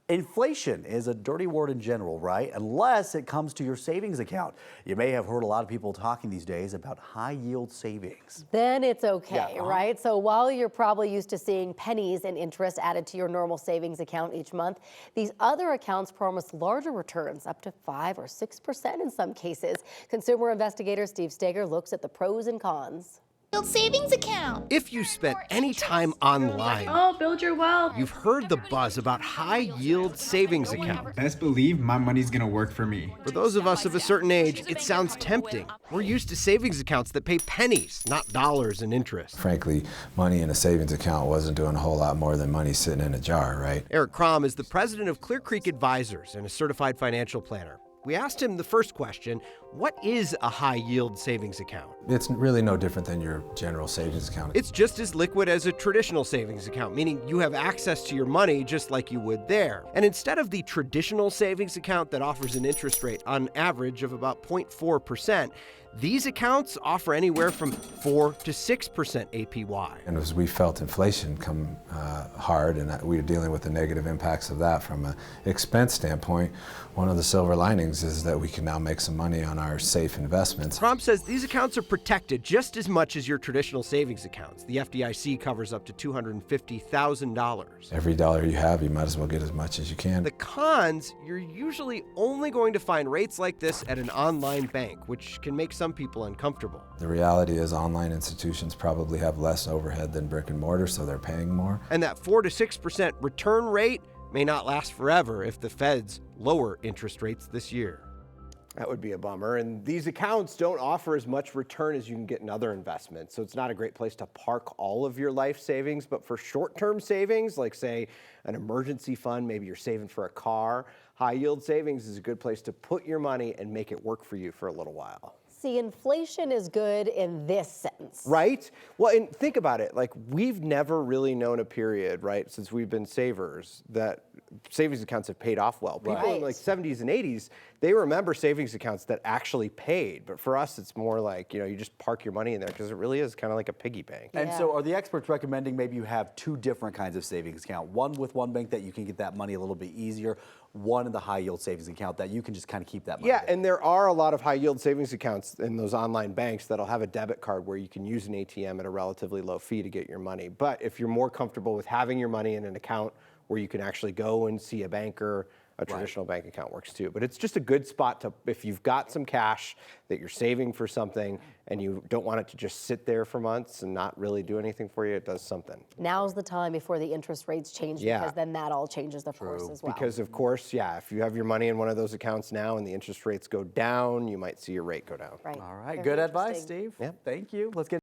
Inflation is a dirty word in general, right? Unless it comes to your savings account. You may have heard a lot of people talking these days about high yield savings. Then it's okay, Yeah, right? So while you're probably used to seeing pennies in interest added to your normal savings account each month, these other accounts promise larger returns, up to 5 or 6% in some cases. Consumer investigator Steve Staeger looks at the pros and cons. Savings account. If you spent any time online, Build your wealth. you've heard the buzz about high-yield savings accounts. Best believe my money's gonna work for me. For those of us of a certain age, it sounds tempting. We're used to savings accounts that pay pennies, not dollars in interest. Frankly, money in a savings account wasn't doing a whole lot more than money sitting in a jar, right? Eric Crom is the president of Clear Creek Advisors and a certified financial planner. We asked him the first question, what is a high-yield savings account? It's really no different than your general savings account. It's just as liquid as a traditional savings account, meaning you have access to your money just like you would there. And instead of the traditional savings account that offers an interest rate on average of about 0.4%, these accounts offer anywhere from 4 to 6% APY. And as we felt inflation come hard, and we were dealing with the negative impacts of that from an expense standpoint, one of the silver linings is that we can now make some money on our safe investments. Crom says these accounts are protected just as much as your traditional savings accounts. The FDIC covers up to $250,000. Every dollar you have, you might as well get as much as you can. The cons, you're usually only going to find rates like this at an online bank, which can make some people uncomfortable. The reality is online institutions probably have less overhead than brick and mortar, so they're paying more. And that 4 to 6% return rate may not last forever if the feds lower interest rates this year. That would be a bummer. And these accounts don't offer as much return as you can get in other investments. So it's not a great place to park all of your life savings. But for short-term savings, like say an emergency fund, maybe you're saving for a car, high yield savings is a good place to put your money and make it work for you for a little while. See, inflation is good in this sense. Right? Well, and think about it. Like, we've never really known a period, right, since we've been savers, that savings accounts have paid off well. People in like 70s and 80s, they remember savings accounts that actually paid. But for us, it's more like, you just park your money in there because it really is kind of like a piggy bank. And so are the experts recommending maybe you have two different kinds of savings account? One with one bank that you can get that money a little bit easier, one in the high yield savings account that you can just kind of keep that money there. And there are a lot of high yield savings accounts in those online banks that'll have a debit card where you can use an ATM at a relatively low fee to get your money. But if you're more comfortable with having your money in an account where you can actually go and see a banker, a traditional bank account works too. But it's just a good spot to, if you've got some cash that you're saving for something and you don't want it to just sit there for months and not really do anything for you, it does something. Now's the time before the interest rates change, because then that all changes the course as well. Because of course, if you have your money in one of those accounts now and the interest rates go down, you might see your rate go down. Right. All right, good advice, Steve. Yeah. Thank you. Let's get